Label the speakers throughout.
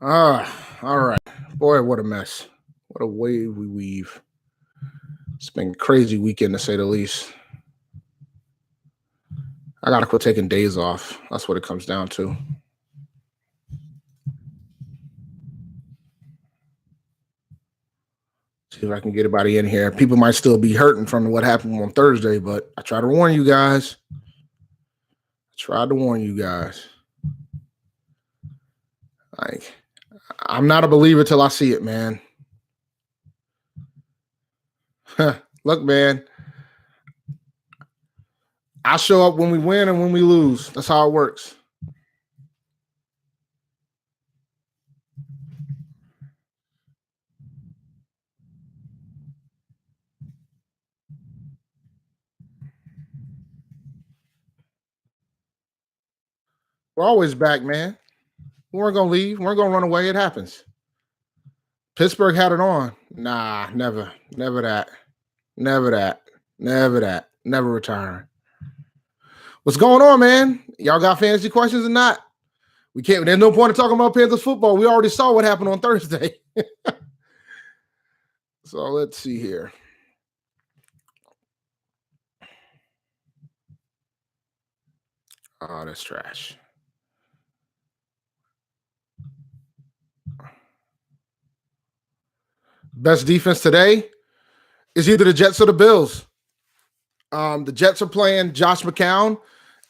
Speaker 1: All right. Boy, what a mess. What a way we weave. It's been a crazy weekend to say the least. I gotta quit taking days off. That's what it comes down to. See if I can get everybody in here. People might still be hurting from what happened on Thursday, but I try to warn you guys. I tried to warn you guys. Like, I'm not a believer till I see it, man. Look, man, I show up when we win and when we lose. That's how it works. We're always back, man. We weren't gonna leave. We weren't gonna run away. It happens. Pittsburgh had it on. Nah, never. Never that. Never that. Never that. Never retiring. What's going on, man? Y'all got fantasy questions or not? We can't. There's no point in talking about Panthers football. We already saw what happened on Thursday. So let's see here. Oh, that's trash. Best defense today is either the Jets or the Bills. The Jets are playing Josh McCown,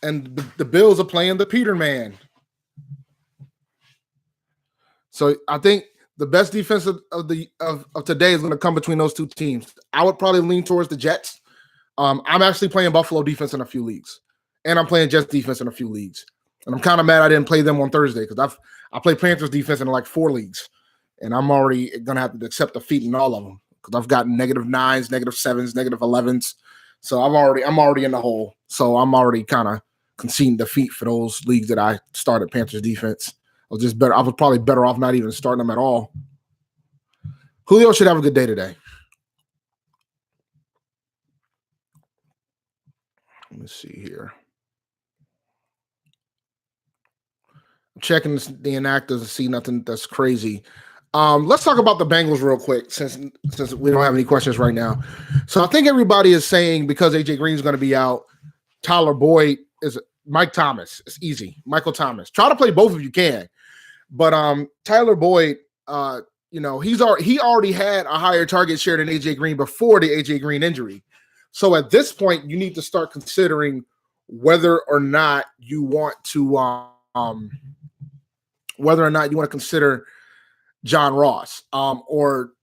Speaker 1: and the Bills are playing the Peterman. So I think the best defense of today is going to come between those two teams. I would probably lean towards the Jets. I'm actually playing Buffalo defense in a few leagues, and I'm playing Jets defense in a few leagues. And I'm kind of mad I didn't play them on Thursday because I play Panthers defense in like 4 leagues, and I'm already going to have to accept defeat in all of them because I've gotten -9s, -7s, -11s. So I'm already in the hole. So I'm already kind of conceding defeat for those leagues that I started Panthers defense. I was probably better off not even starting them at all. Julio should have a good day today. Let me see here. I'm checking the inactives to see nothing that's crazy. Let's talk about the Bengals real quick since we don't have any questions right now. So I think everybody is saying because AJ Green is going to be out, Tyler Boyd is Mike Thomas. It's easy. Michael Thomas. Try to play both if you can. But Tyler Boyd, he already had a higher target share than AJ Green before the AJ Green injury. So at this point, you need to start considering whether or not you want to consider John Ross or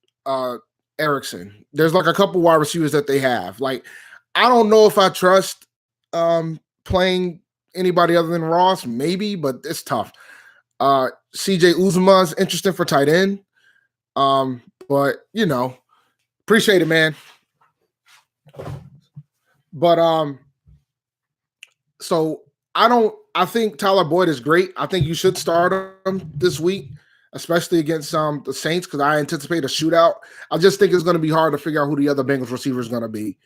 Speaker 1: Erickson. There's like a couple wide receivers that they have. Like, I don't know if I trust playing anybody other than Ross, maybe, but it's tough. CJ Uzomah is interesting for tight end. But appreciate it, man. But so I think Tyler Boyd is great. I think you should start him this week, especially against the Saints, because I anticipate a shootout. I just think it's going to be hard to figure out who the other Bengals receiver is going to be.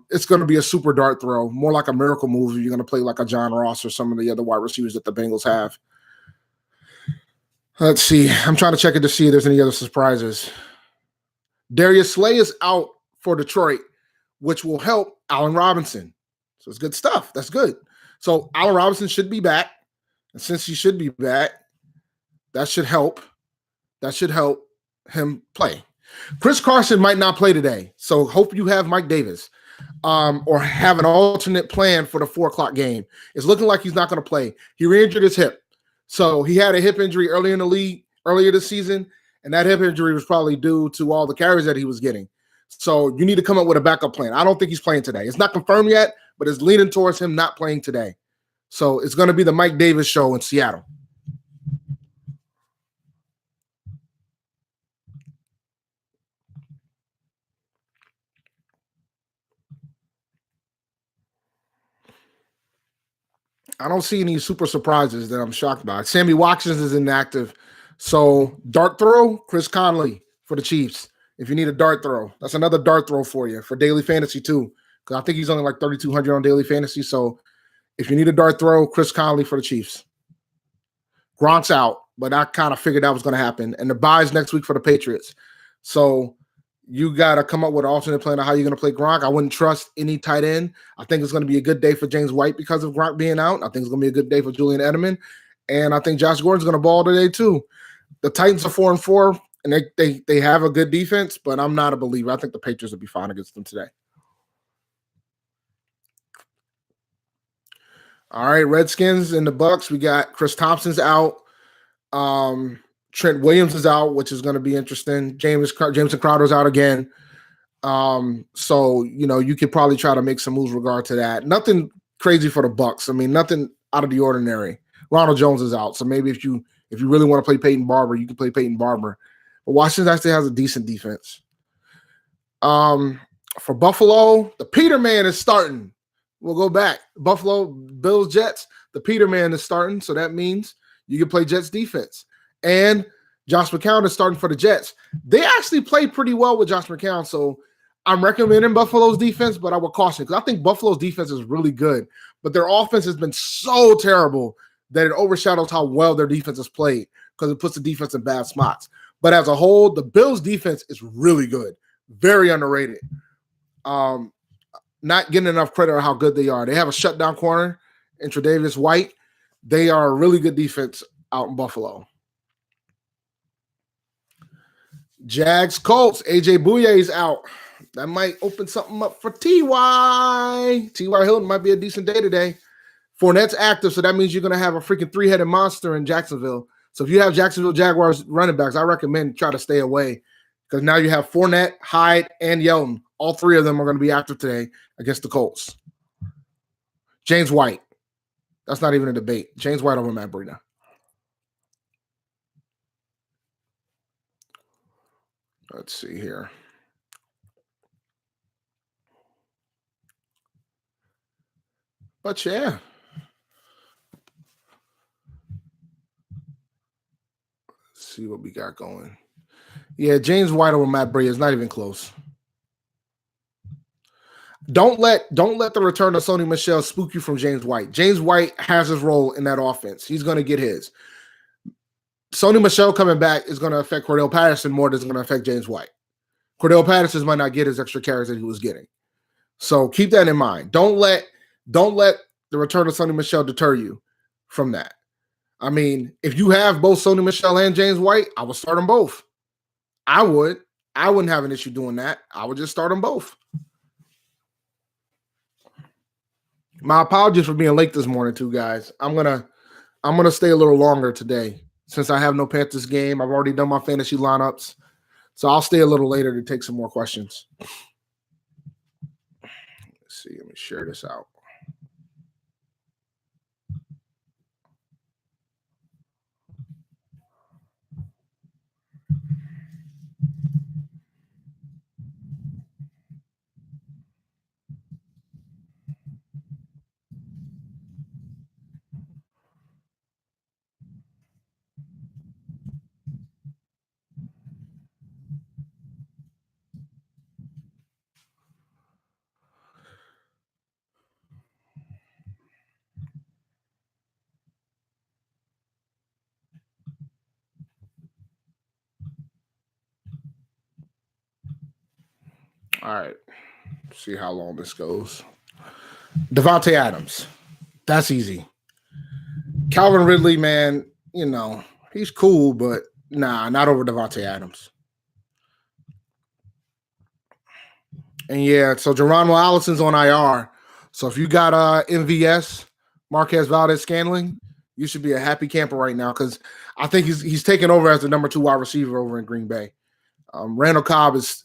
Speaker 1: It's going to be a super dart throw, more like a miracle move if you're going to play like a John Ross or some of the other wide receivers that the Bengals have. Let's see. I'm trying to check it to see if there's any other surprises. Darius Slay is out for Detroit, which will help Allen Robinson. So it's good stuff. That's good. So Allen Robinson should be back. And since he should be back, that should help. That should help him play. Chris Carson might not play today. So hope you have Mike Davis or have an alternate plan for the 4:00 game. It's looking like he's not going to play. He re-injured his hip. So he had a hip injury earlier in the league, earlier this season, and that hip injury was probably due to all the carries that he was getting. So you need to come up with a backup plan. I don't think he's playing today. It's not confirmed yet, but it's leaning towards him not playing today. So it's going to be the Mike Davis show in Seattle. I don't see any super surprises that I'm shocked by. Sammy Watkins is inactive. So dart throw, Chris Conley for the Chiefs. If you need a dart throw, that's another dart throw for you for daily fantasy too. Because I think he's only like 3,200 on daily fantasy. So if you need a dart throw, Chris Conley for the Chiefs. Gronk's out. but I kind of figured that was going to happen. And the bye's next week for the Patriots. So you got to come up with an alternate plan on how you're going to play Gronk. I wouldn't trust any tight end. I think it's going to be a good day for James White because of Gronk being out. I think it's going to be a good day for Julian Edelman. And I think Josh Gordon's going to ball today too. The Titans are 4-4, and they have a good defense, but I'm not a believer. I think the Patriots will be fine against them today. All right, Redskins and the Bucks. We got Chris Thompson's out. Trent Williams is out, which is going to be interesting. Jameson Crowder's out again. So you could probably try to make some moves regard to that. Nothing crazy for the Bucks. I mean, nothing out of the ordinary. Ronald Jones is out, so maybe if you really want to play Peyton Barber, you can play Peyton Barber. But Washington actually has a decent defense. For Buffalo, the Peterman is starting. We'll go back. Buffalo Bills Jets. The Peterman is starting, so that means you can play Jets defense. And Josh McCown is starting for the Jets. They actually played pretty well with Josh McCown, so I'm recommending Buffalo's defense, but I would caution because I think Buffalo's defense is really good, but their offense has been so terrible that it overshadows how well their defense has played because it puts the defense in bad spots. But as a whole, the Bills' defense is really good, very underrated. Not getting enough credit on how good they are. They have a shutdown corner in Tre'Davious White. They are a really good defense out in Buffalo. Jags Colts. AJ Bouye is out. That might open something up for T.Y. T.Y. Hilton might be a decent day today. Fournette's active, so that means you're going to have a freaking three-headed monster in Jacksonville. So if you have Jacksonville Jaguars running backs, I recommend try to stay away because now you have Fournette, Hyde, and Yelton. All three of them are going to be active today against the Colts. James White. That's not even a debate. James White over Matt Breida. Let's see here. But yeah. Let's see what we got going. Yeah, James White over Matt Breida is not even close. Don't let the return of Sony Michel spook you from James White. James White has his role in that offense. He's going to get his. Sony Michel coming back is going to affect Cordell Patterson more than it's going to affect James White. Cordell Patterson might not get his extra carries that he was getting. So keep that in mind. Don't let the return of Sony Michel deter you from that. I mean, if you have both Sony Michel and James White, I would start them both. I wouldn't have an issue doing that. I would just start them both. My apologies for being late this morning, too, guys. I'm gonna stay a little longer today since I have no Panthers game. I've already done my fantasy lineups, so I'll stay a little later to take some more questions. Let's see. Let me share this out. All right. See how long this goes. Devontae Adams. That's easy. Calvin Ridley, man, he's cool, but nah, not over Devontae Adams. And yeah, so Geronimo Allison's on IR. So if you got MVS, Marquez Valdez-Scantling, you should be a happy camper right now because I think he's taking over as the number 2 wide receiver over in Green Bay. Randall Cobb is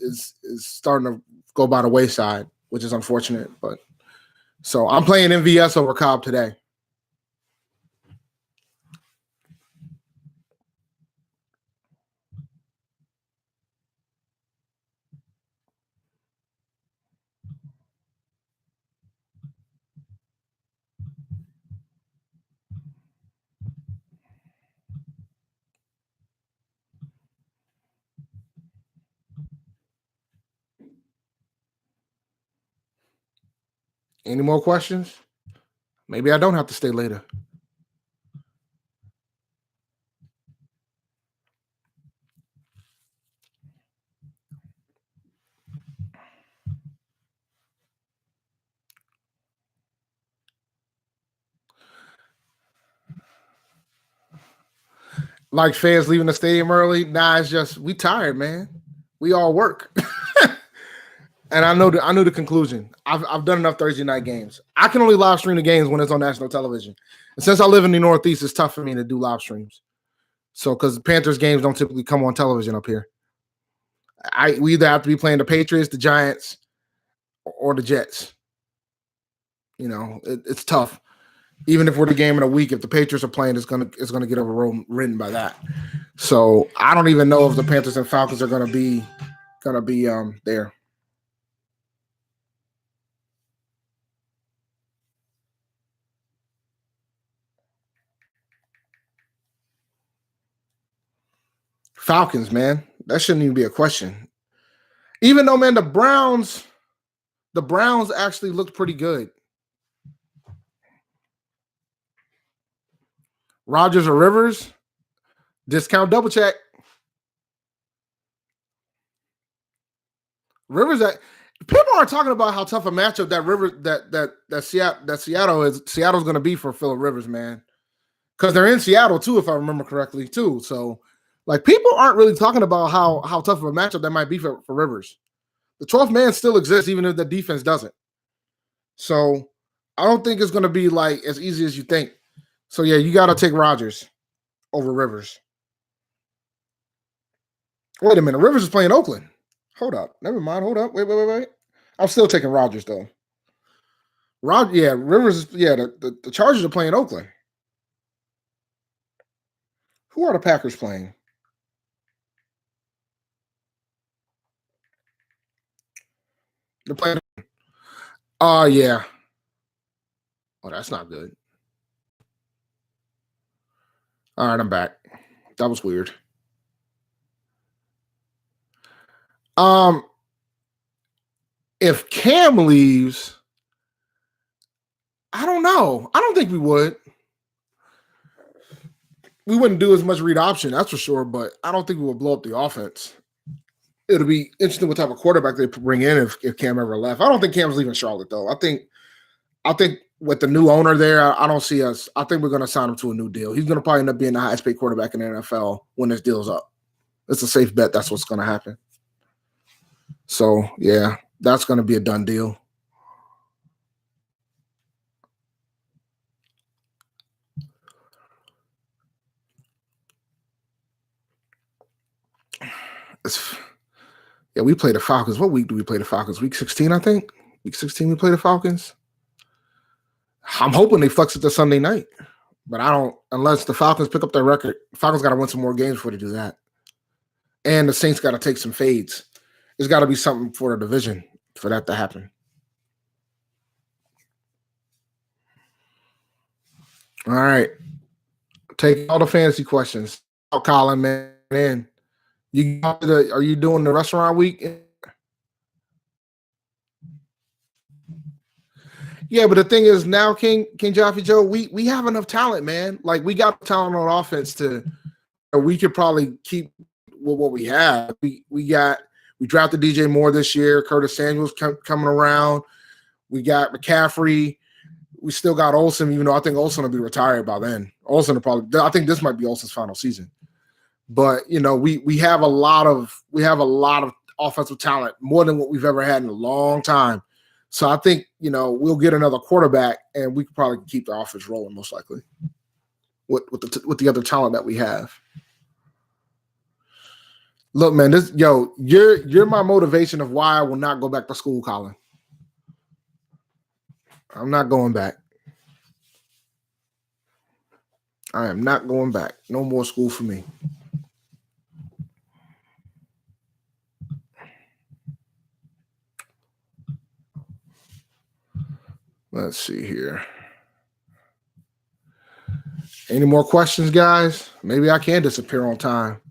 Speaker 1: starting to go by the wayside, which is unfortunate. But so I'm playing MVS over Cobb today. Any more questions? Maybe I don't have to stay later. Like fans leaving the stadium early. Nah, it's just we tired, man. We all work. And I know the conclusion. I've done enough Thursday night games. I can only live stream the games when it's on national television. And since I live in the Northeast, it's tough for me to do live streams. So because Panthers games don't typically come on television up here. We either have to be playing the Patriots, the Giants, or the Jets. You know, it's tough. Even if we're the game in a week, if the Patriots are playing, it's gonna get overridden by that. So I don't even know if the Panthers and Falcons are gonna be there. Falcons, man, that shouldn't even be a question. Even though, man, the Browns actually looked pretty good. Rodgers or Rivers? Discount double check. Rivers, that people are talking about how tough a matchup Seattle's going to be for Phillip Rivers, man. Because they're in Seattle too, if I remember correctly, too. So, like, people aren't really talking about how tough of a matchup that might be for Rivers. The 12th man still exists, even if the defense doesn't. So, I don't think it's going to be like as easy as you think. So, yeah, you got to take Rodgers over Rivers. Wait a minute, Rivers is playing Oakland. Hold up, never mind. Hold up, wait. I'm still taking Rodgers though. Rivers is the Chargers are playing Oakland. Who are the Packers playing? They're playing. Yeah. Oh, that's not good. All right, I'm back. That was weird. If Cam leaves, I don't know. I don't think we would. We wouldn't do as much read option, that's for sure, but I don't think we would blow up the offense. It'll be interesting what type of quarterback they bring in if Cam ever left. I don't think Cam's leaving Charlotte though. I think with the new owner there, I don't see us. I think we're going to sign him to a new deal. He's going to probably end up being the highest paid quarterback in the NFL when this deal's up. It's a safe bet. That's what's going to happen. So, yeah, that's going to be a done deal. We play the Falcons. What week do we play the Falcons? Week 16, I think. Week 16, we play the Falcons. I'm hoping they flex it to Sunday night, but I don't, unless the Falcons pick up their record. Falcons got to win some more games before they do that. And the Saints got to take some fades. There's got to be something for the division for that to happen. All right. Take all the fantasy questions. Oh, Colin, man. Are you doing the restaurant week? Yeah, but the thing is now, King Jaffe Joe, we have enough talent, man. Like, we got talent on offense we could probably keep with what we have. We drafted DJ Moore this year. Curtis Samuel's coming around. We got McCaffrey. We still got Olsen, even though I think Olsen will be retired by then. I think this might be Olsen's final season. But we have a lot of offensive talent, more than what we've ever had in a long time. So I think we'll get another quarterback, and we could probably keep the offense rolling most likely with the other talent that we have. Look, man, you're my motivation of why I will not go back to school, Colin. I'm not going back. I am not going back. No more school for me. Let's see here. Any more questions, guys? Maybe I can disappear on time.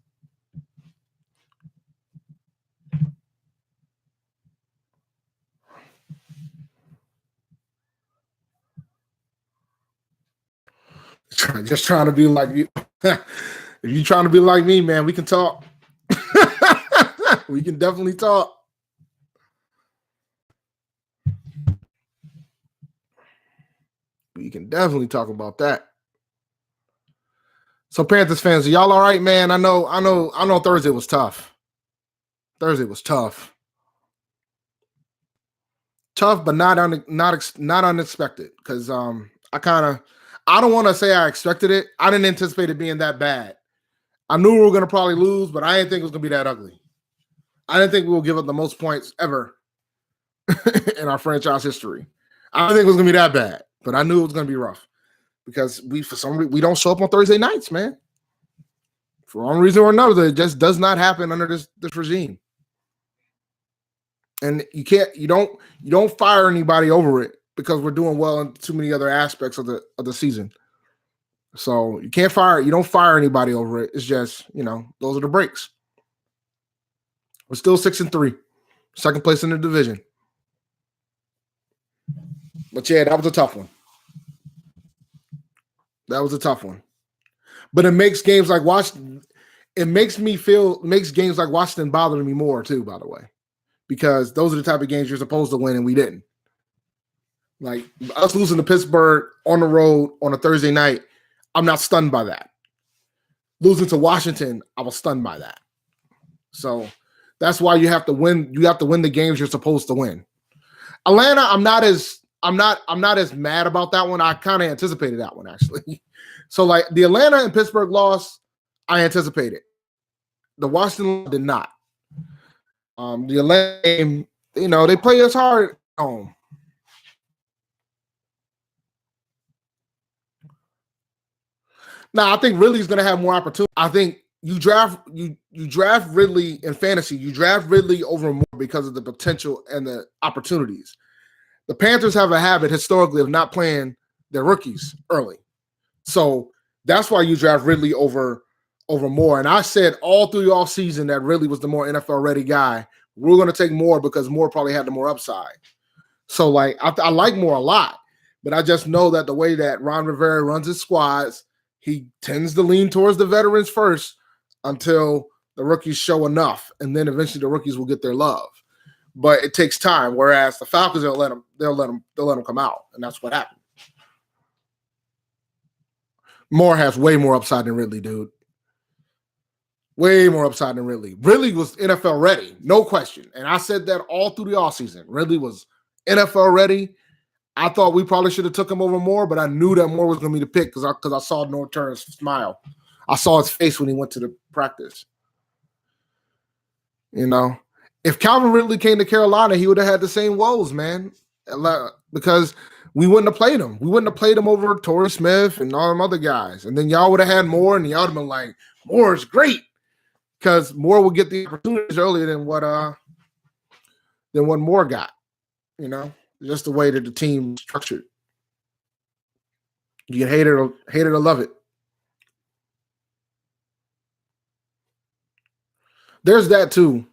Speaker 1: Just trying to be like you. If you're trying to be like me, man, we can talk. We can definitely talk. We can definitely talk about that. So Panthers fans, are y'all all right, man? I know Thursday was tough. Tough, but not unexpected. Because I don't want to say I expected it. I didn't anticipate it being that bad. I knew we were gonna probably lose, but I didn't think it was gonna be that ugly. I didn't think we would give up the most points ever in our franchise history. I didn't think it was gonna be that bad, but I knew it was gonna be rough because for some reason we don't show up on Thursday nights, man. For one reason or another, it just does not happen under this regime. And you don't fire anybody over it because we're doing well in too many other aspects of the season. So you don't fire anybody over it. It's just, those are the breaks. We're still 6-3, second place in the division. But yeah, that was a tough one. But it makes games like Washington, makes games like Washington bother me more too, by the way. Because those are the type of games you're supposed to win and we didn't. Like us losing to Pittsburgh on the road on a Thursday night, I'm not stunned by that. Losing to Washington, I was stunned by that. So that's why you have to win. You have to win the games you're supposed to win. Atlanta, I'm not as mad about that one. I kind of anticipated that one actually. So like the Atlanta and Pittsburgh loss, I anticipated. The Washington did not. The Atlanta game, they play us hard at home. Now, I think Ridley's going to have more opportunity. I think you draft Ridley in fantasy. You draft Ridley over more because of the potential and the opportunities. The Panthers have a habit historically of not playing their rookies early. So that's why you draft Ridley over Moore. And I said all through the offseason that Ridley was the more NFL-ready guy. We're going to take Moore because Moore probably had the more upside. So, like, I like Moore a lot. But I just know that the way that Ron Rivera runs his squads, he tends to lean towards the veterans first until the rookies show enough. And then eventually the rookies will get their love. But it takes time. Whereas the Falcons, they'll let them come out. And that's what happened. Moore has way more upside than Ridley, dude. Way more upside than Ridley. Ridley was NFL ready, no question. And I said that all through the offseason. Ridley was NFL ready. I thought we probably should have took him over Moore, but I knew that Moore was going to be the pick because I saw North Turner's smile. I saw his face when he went to the practice. If Calvin Ridley came to Carolina, he would have had the same woes, man, because we wouldn't have played him. We wouldn't have played him over Torrey Smith and all them other guys. And then y'all would have had Moore, and y'all would have been like, Moore is great because Moore would get the opportunities earlier than what Moore got, just the way that the team structured. You can hate it or love it. There's that too.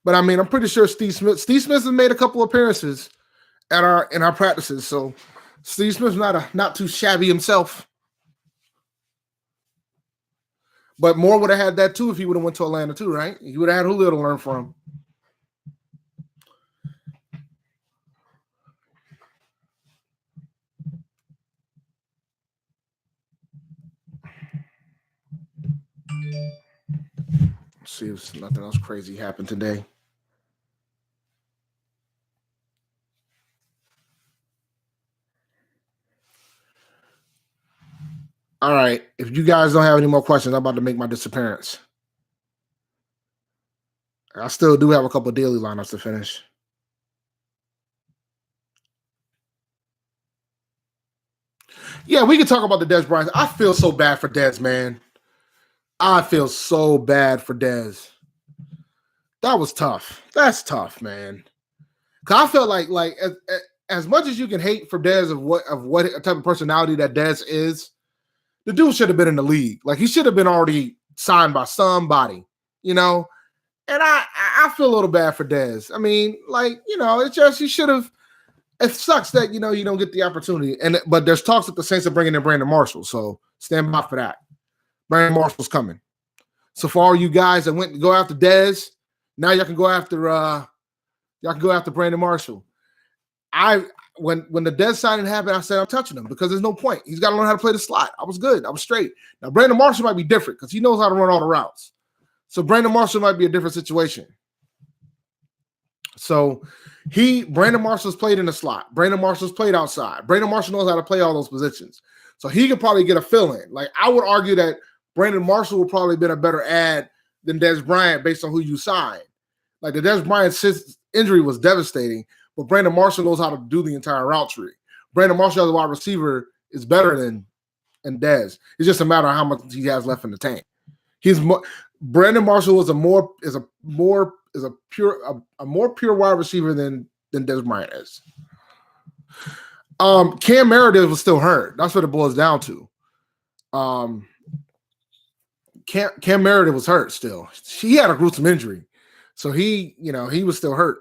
Speaker 1: But I mean, I'm pretty sure Steve Smith has made a couple appearances in our practices. So Steve Smith's not too shabby himself. But Moore would have had that too if he would have went to Atlanta too, right? He would have had Julio to learn from. Let's see if nothing else crazy happened today. All right. If you guys don't have any more questions, I'm about to make my disappearance. I still do have a couple of daily lineups to finish. Yeah, we can talk about the Dez Bryant. I feel so bad for Dez, man. I feel so bad for Dez. That was tough. That's tough, man. Cause I felt like as much as you can hate for Dez of what type of personality that Dez is, the dude should have been in the league. Like he should have been already signed by somebody, And I feel a little bad for Dez. I mean, it's just he should have. It sucks that you don't get the opportunity, but there's talks that the Saints are bringing in Brandon Marshall, so stand by for that. Brandon Marshall's coming. So for all you guys that went to go after Dez, now y'all can go after Brandon Marshall. when the Dez signing happened, I said I'm touching him because there's no point. He's got to learn how to play the slot. I was good. I was straight. Now Brandon Marshall might be different because he knows how to run all the routes. So Brandon Marshall might be a different situation. So Brandon Marshall's played in the slot. Brandon Marshall's played outside. Brandon Marshall knows how to play all those positions. So he could probably get a fill in. Like I would argue that Brandon Marshall would probably been a better ad than Dez Bryant based on who you signed. Like the Dez Bryant injury was devastating, but Brandon Marshall knows how to do the entire route tree. Brandon Marshall as a wide receiver is better than Dez. It's just a matter of how much he has left in the tank. Brandon Marshall is a more pure wide receiver than Dez Bryant is. Cam Meredith was still hurt. That's what it boils down to. Cam Meredith was hurt still. He had a gruesome injury. So he was still hurt.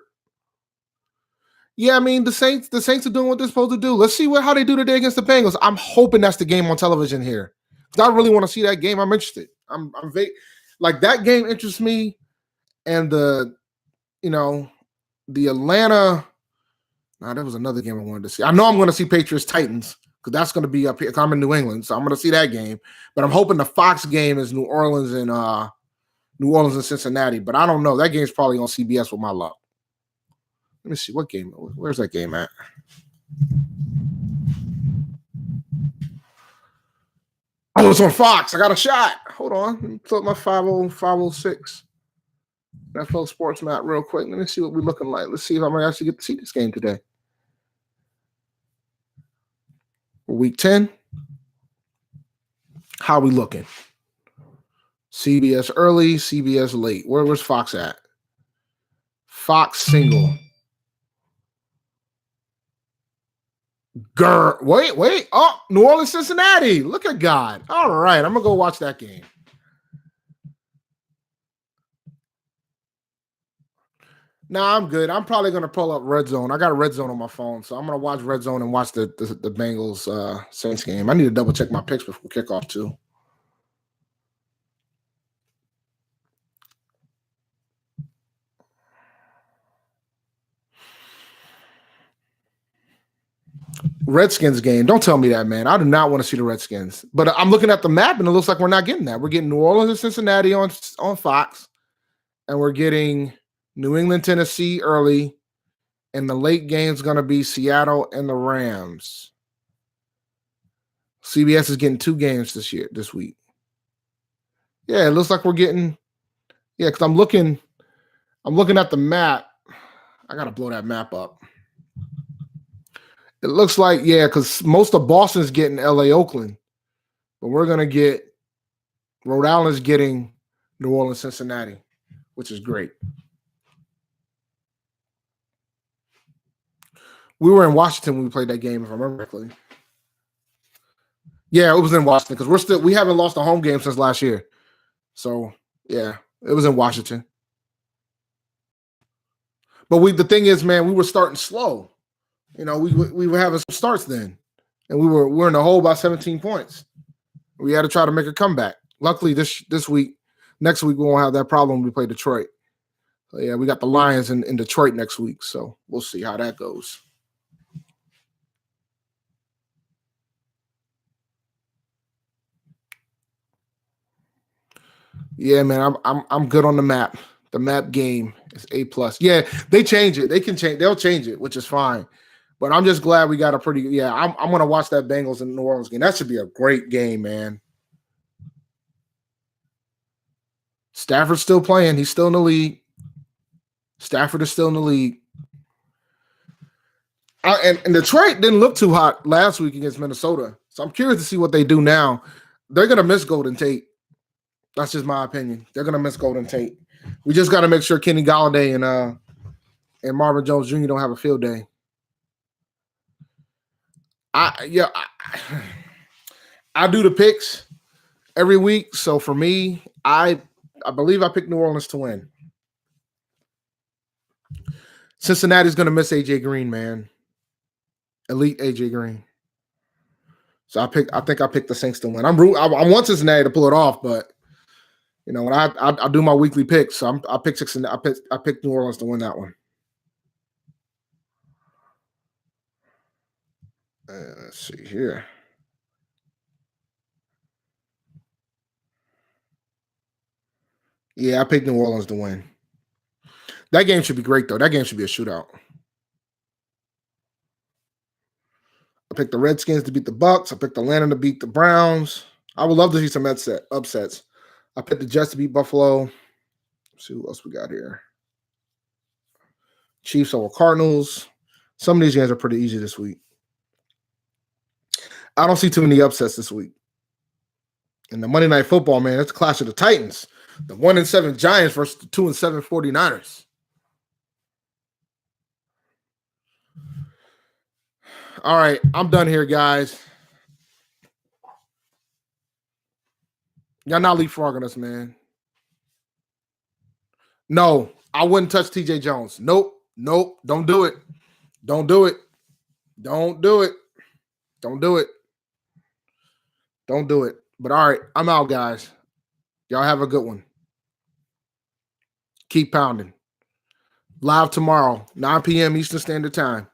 Speaker 1: Yeah, I mean, the Saints are doing what they're supposed to do. Let's see how they do today against the Bengals. I'm hoping that's the game on television here. Because I really want to see that game. I'm interested. I'm like that game interests me. And the Atlanta. Nah, there was another game I wanted to see. I know I'm going to see Patriots Titans because that's going to be up here. I'm in New England, so I'm going to see that game. But I'm hoping the Fox game is New Orleans and Cincinnati. But I don't know. That game's probably on CBS with my luck. Let me see what game. Where's that game at? Oh, it's on Fox. I got a shot. Hold on. Let me pull up my 506. NFL Sports Map real quick. Let me see what we're looking like. Let's see if I'm going to actually get to see this game today. Week 10. How we looking? CBS early, CBS late. Where's Fox at? Fox single. Wait. Oh, New Orleans, Cincinnati. Look at God. All right. I'm going to go watch that game. Nah, I'm good. I'm probably going to pull up Red Zone. I got a Red Zone on my phone, so I'm going to watch Red Zone and watch the Bengals Saints game. I need to double check my picks before kickoff, too. Redskins game. Don't tell me that, man. I do not want to see the Redskins. But I'm looking at the map, and it looks like we're not getting that. We're getting New Orleans and Cincinnati on Fox, and we're getting New England, Tennessee early, and the late game is going to be Seattle and the Rams. CBS is getting 2 games this week. Yeah, it looks like we're getting. Yeah, because I'm looking at the map. I got to blow that map up. It looks like, yeah, because most of Boston's getting LA, Oakland. But we're going to get Rhode Island's getting New Orleans, Cincinnati, which is great. We were in Washington when we played that game, if I remember correctly. Yeah, it was in Washington because we haven't lost a home game since last year. So, yeah, it was in Washington. But the thing is, man, we were starting slow. We were having some starts then, and we were in the hole by 17 points. We had to try to make a comeback. Luckily, this week, next week we won't have that problem when we play Detroit. So yeah, we got the Lions in Detroit next week, so we'll see how that goes. Yeah, man, I'm good on the map. The map game is A+. Yeah, they change it. They'll change it, which is fine. But I'm just glad we got a pretty. Yeah, I'm gonna watch that Bengals and New Orleans game. That should be a great game, man. Stafford's still playing. He's still in the league. Stafford is still in the league. And Detroit didn't look too hot last week against Minnesota. So I'm curious to see what they do now. They're gonna miss Golden Tate. That's just my opinion. They're gonna miss Golden Tate. We just got to make sure Kenny Galladay and Marvin Jones Jr. don't have a field day. I do the picks every week. So for me, I believe I picked New Orleans to win. Cincinnati's going to miss AJ Green, man. Elite AJ Green. So I think I picked the Saints to win. I want Cincinnati to pull it off, but when I do my weekly picks, so I picked Cincinnati. I picked New Orleans to win that one. Let's see here. Yeah, I picked New Orleans to win. That game should be great, though. That game should be a shootout. I picked the Redskins to beat the Bucks. I picked Atlanta to beat the Browns. I would love to see some upsets. I picked the Jets to beat Buffalo. Let's see who else we got here. Chiefs over Cardinals. Some of these games are pretty easy this week. I don't see too many upsets this week. And the Monday Night Football, man, that's a clash of the Titans. The 1-7 Giants versus the 2-7 49ers. All right, I'm done here, guys. Y'all not leapfrogging us, man. No, I wouldn't touch TJ Jones. Nope. Don't do it. Don't do it. Don't do it. Don't do it. Don't do it. But all right, I'm out, guys. Y'all have a good one. Keep pounding. Live tomorrow, 9 p.m. Eastern Standard Time.